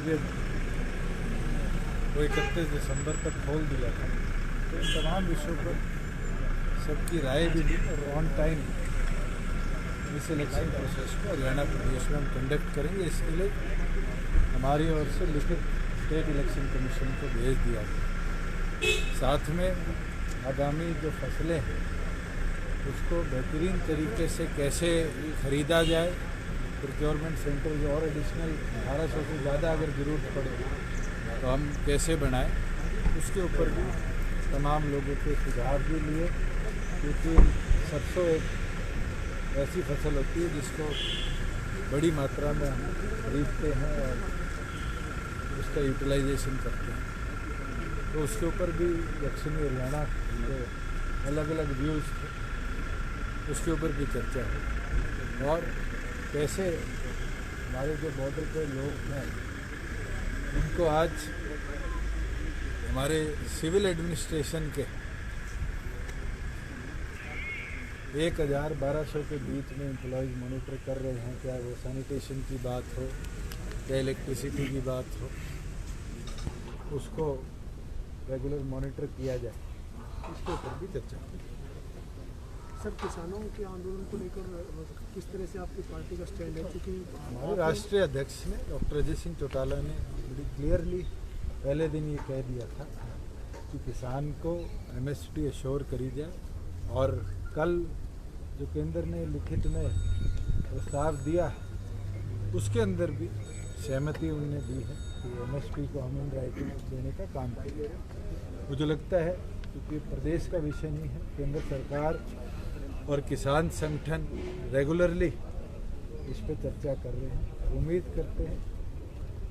Period वो 31 दिसंबर तक खोल दिया था। तो इन तमाम विषयों पर सबकी राय भी ली और ऑन टाइम इस इलेक्शन प्रोसेस को हरियाणा प्रदेश में हम कंडक्ट करेंगे। इसके लिए हमारी ओर से लिखित स्टेट इलेक्शन कमीशन को भेज दिया गया। साथ में आगामी जो फसलें हैं उसको बेहतरीन तरीके से कैसे खरीदा जाए, प्रोक्योरमेंट सेंटर जो और एडिशनल 1800 से ज़्यादा अगर ज़रूरत पड़े तो हम कैसे बनाएं, उसके ऊपर भी तमाम लोगों के सुझाव भी लिए। क्योंकि सरसों एक ऐसी फसल होती है जिसको बड़ी मात्रा में हम खरीदते हैं और उसका यूटिलाइजेशन करते हैं। तो उसके ऊपर भी दक्षिणी हरियाणा के अलग अलग व्यूज़ थे, उसके ऊपर भी चर्चा हुई। और कैसे हमारे जो बॉर्डर पे लोग हैं उनको आज हमारे सिविल एडमिनिस्ट्रेशन के 1000-1200 के बीच में एम्प्लॉयज़ मॉनिटर कर रहे हैं। क्या वो सैनिटेशन की बात हो, क्या इलेक्ट्रिसिटी की बात हो, उसको रेगुलर मॉनिटर किया जाए, इसके ऊपर भी चर्चा हुई। सर, किसानों के आंदोलन को लेकर किस तरह से आपकी पार्टी का स्टैंड है? क्योंकि हमारे राष्ट्रीय अध्यक्ष ने डॉक्टर अजय सिंह चौटाला ने बड़ी क्लियरली पहले दिन ये कह दिया था कि किसान को एमएसपी एश्योर करी जाए। और कल जो केंद्र ने लिखित में प्रस्ताव दिया है उसके अंदर भी सहमति उन्होंने दी है कि एमएसपी को हम इन राइटिंग देने का काम करेंगे। मुझे लगता है क्योंकि प्रदेश का विषय नहीं है, केंद्र सरकार और किसान संगठन रेगुलरली इस पर चर्चा कर रहे हैं। उम्मीद करते हैं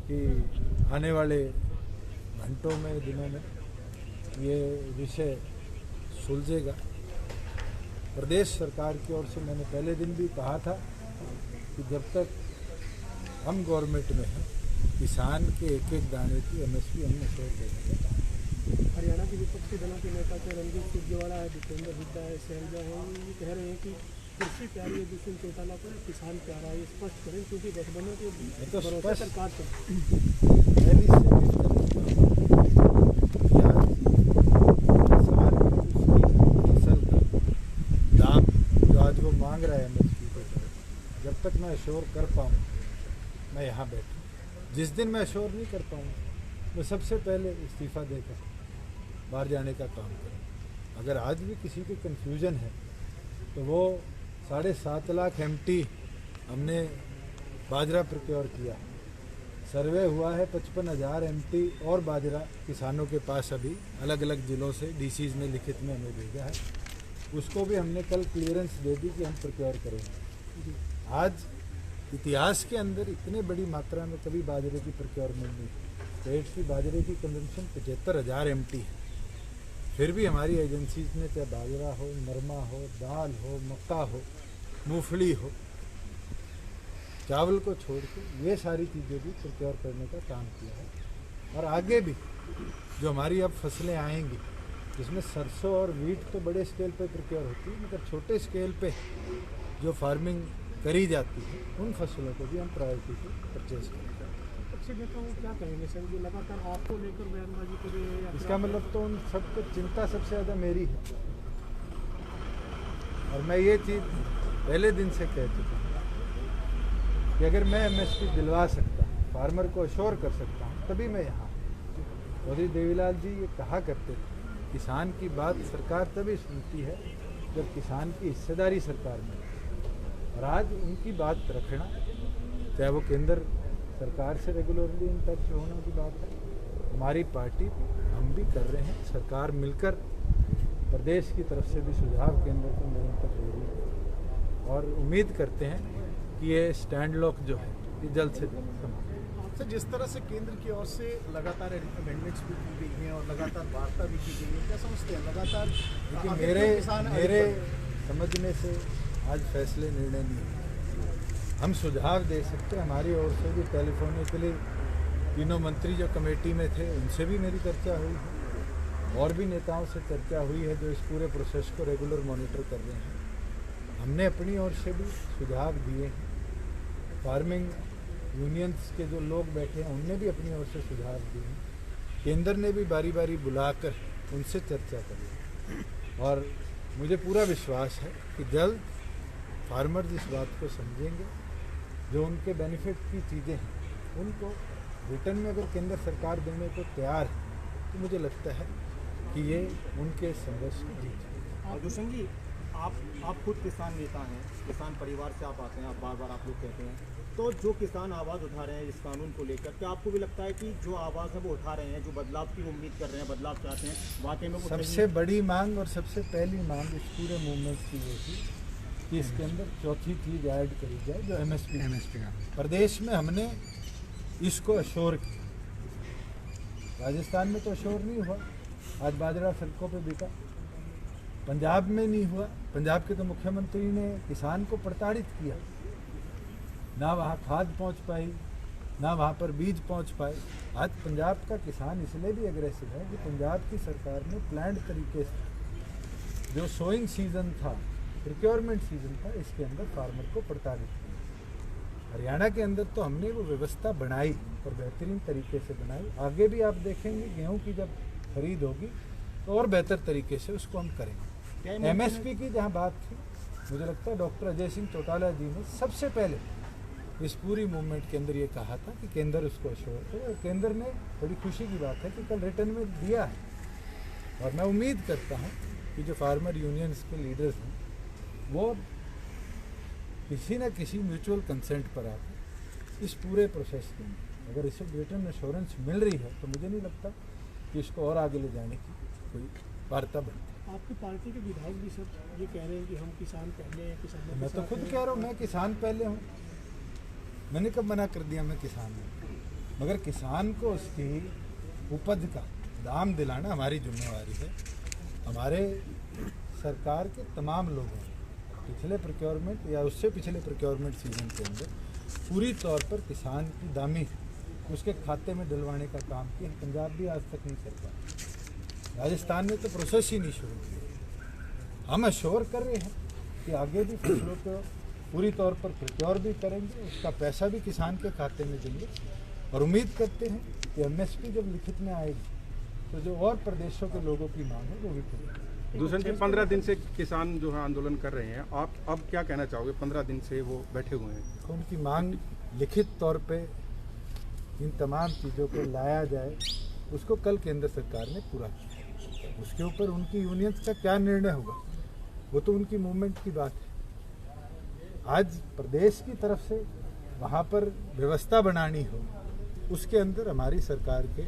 कि आने वाले घंटों में, दिनों में ये विषय सुलझेगा। प्रदेश सरकार की ओर से मैंने पहले दिन भी कहा था कि जब तक हम गवर्नमेंट में हैं किसान के एक एक दाने की एमएसपी हम एश्योर करेंगे। हरियाणा के विपक्षी दलों के नेता के रणदीप सुरजेवाला है, दीपेंद्र हुड्डा है, शैलजा है, ये कह रहे हैं कि कृषि प्यारी है, जिस चौटाला को किसान प्यारा है, ये स्पष्ट करें क्योंकि गठबंधन के तो भरोसे सरकार से फसल का दाम जो आज वो मांग रहा है एमएसपी पर, जब तक मैं एश्योर कर पाऊँ मैं यहाँ बैठूँ। जिस दिन मैं एश्योर नहीं कर पाऊँ मैं सबसे पहले इस्तीफ़ा देकर बाहर जाने का काम करें। अगर आज भी किसी को कन्फ्यूजन है तो वो 7.5 लाख एमटी हमने बाजरा प्रोक्योर किया, सर्वे हुआ है 55,000 एमटी और बाजरा किसानों के पास अभी अलग अलग ज़िलों से डीसीज ने लिखित में हमें भेजा है। उसको भी हमने कल क्लियरेंस दे दी कि हम प्रोक्योर करेंगे। आज इतिहास के अंदर इतने बड़ी मात्रा में कभी बाजरे की प्रोक्योरमेंट नहीं। स्टेट की बाजरे की कंजम्पशन 75,000 एमटी है, फिर भी हमारी एजेंसीज ने चाहे बाजरा हो, नरमा हो, दाल हो, मक्का हो, मूंगफली हो, चावल को छोड़ के ये सारी चीज़ें भी प्रोक्योर करने का काम किया है। और आगे भी जो हमारी अब फसलें आएंगी जिसमें सरसों और वीट तो बड़े स्केल पे प्रोक्योर होती है, मगर छोटे स्केल पे जो फार्मिंग करी जाती है उन फसलों को भी हम प्रायोरिटी से परचेज करेंगे। विपक्षी नेताओं क्या कहेंगे सर, ये लगातार आपको लेकर बयानबाजी करें? इसका मतलब तो उन सबको चिंता सबसे ज़्यादा मेरी है। और मैं ये चीज़ पहले दिन से कह चुका हूँ कि अगर मैं एमएसपी दिलवा सकता हूँ, फार्मर को अश्योर कर सकता हूँ, तभी मैं यहाँ। चौधरी देवीलाल जी ये कहा करते थे किसान की बात सरकार तभी सुनती है जब किसान की हिस्सेदारी सरकार में। और आज उनकी बात रखना, चाहे वो केंद्र सरकार से रेगुलरली इन टच होने की बात है, हमारी पार्टी हम भी कर रहे हैं, सरकार मिलकर प्रदेश की तरफ से भी सुझाव केंद्र को निरंतर दे रही है। और उम्मीद करते हैं कि ये स्टैंड लॉक जो है ये जल्द से जल्द समाप्त हो। सर, जिस तरह से केंद्र की ओर से लगातार अमेंडमेंट्स भी की गई हैं और लगातार वार्ता भी की गई है, क्या समझते हैं लगातार? देखिए मेरे समझने से आज फैसले निर्णय नहीं है, हम सुझाव दे सकते। हमारी ओर से भी टेलीफोनिकली तीनों मंत्री जो कमेटी में थे उनसे भी मेरी चर्चा हुई है और भी नेताओं से चर्चा हुई है जो इस पूरे प्रोसेस को रेगुलर मॉनिटर कर रहे हैं। हमने अपनी ओर से भी सुझाव दिए हैं। फार्मिंग यूनियंस के जो लोग बैठे हैं उनने भी अपनी ओर से सुझाव दिए हैं। केंद्र ने भी बारी बारी बुलाकर उनसे चर्चा करी और मुझे पूरा विश्वास है कि जल्द फार्मर्स इस बात को समझेंगे, जो उनके बेनिफिट की चीज़ें हैं उनको रिटर्न में अगर केंद्र सरकार देने को तैयार है तो मुझे लगता है कि ये उनके संघर्ष की जीत है। दुष्यंत जी, आप खुद किसान नेता हैं, किसान परिवार से आप आते हैं, आप बार बार आप लोग कहते हैं, तो जो किसान आवाज़ उठा रहे हैं इस कानून को लेकर, क्या आपको भी लगता है कि जो आवाज़ है वो उठा रहे हैं, जो बदलाव की उम्मीद कर रहे हैं, बदलाव चाहते हैं, वाकई में वो सबसे बड़ी मांग और सबसे पहली मांग इस पूरे मूवमेंट की ये थी कि इसके अंदर चौथी चीज़ ऐड करी जाए जो एमएसपी का प्रदेश में हमने इसको अश्योर किया। राजस्थान में तो अश्योर नहीं हुआ, आज बाजरा सड़कों पे बिका। पंजाब में नहीं हुआ, पंजाब के तो मुख्यमंत्री ने किसान को प्रताड़ित किया, ना वहाँ खाद पहुँच पाई, ना वहाँ पर बीज पहुँच पाए। आज पंजाब का किसान इसलिए भी एग्रेसिव है कि पंजाब की सरकार ने प्लान्ड तरीके से जो सोइंग सीजन था, प्रोक्योरमेंट सीजन था, इसके अंदर फार्मर को प्रताड़ित किया। हरियाणा के अंदर तो हमने वो व्यवस्था बनाई और बेहतरीन तरीके से बनाई। आगे भी आप देखेंगे गेहूं की जब खरीद होगी तो और बेहतर तरीके से उसको हम करेंगे। एमएसपी की जहां बात थी, मुझे लगता है डॉक्टर अजय सिंह चौटाला जी ने सबसे पहले इस पूरी मूवमेंट के अंदर ये कहा था कि केंद्र उसको अश्योर करे, और केंद्र ने, बड़ी खुशी की बात है कि कल रिटर्न में दिया है। और मैं उम्मीद करता हूँ कि जो फार्मर यूनियंस के लीडर्स हैं वो किसी न किसी म्यूचुअल कंसेंट पर आकर इस पूरे प्रोसेस के अंदर अगर इसे रिटर्न एश्योरेंस मिल रही है तो मुझे नहीं लगता कि इसको और आगे ले जाने की कोई वार्ता बनती। आपकी पार्टी के विधायक भी सब ये कह रहे हैं कि हम किसान पहले हैं, किसानों मैं के तो साथ खुद हैं। कह रहा हूँ मैं किसान पहले हूँ, मैंने कब मना कर दिया मैं किसान हूँ। मगर किसान को उसकी उपज का दाम दिलाना हमारी जिम्मेवारी है। हमारे सरकार के तमाम लोगों ने पिछले प्रोक्योरमेंट या उससे पिछले प्रोक्योरमेंट सीजन के अंदर पूरी तौर पर किसान की दामी उसके खाते में डलवाने का काम किया। पंजाब भी आज तक नहीं कर पाया, राजस्थान ने तो प्रोसेस ही नहीं शुरू किया। हम अश्योर कर रहे हैं कि आगे भी फसलों को पूरी तौर पर प्रोक्योर भी करेंगे, उसका पैसा भी किसान के खाते में देंगे और उम्मीद करते हैं कि एमएसपी जब लिखित में आएगी तो जो और प्रदेशों के लोगों की मांग है वो भी पूरी। दुष्यंत जी, 15 दिन से किसान जो है आंदोलन कर रहे हैं, आप अब क्या कहना चाहोगे? 15 दिन से वो बैठे हुए हैं, तो उनकी मांग लिखित तौर पे इन तमाम चीज़ों को लाया जाए, उसको कल केंद्र सरकार ने पूरा किया। उसके ऊपर उनकी यूनियंस का क्या निर्णय होगा वो तो उनकी मूवमेंट की बात है। आज प्रदेश की तरफ से वहाँ पर व्यवस्था बनानी हो, उसके अंदर हमारी सरकार के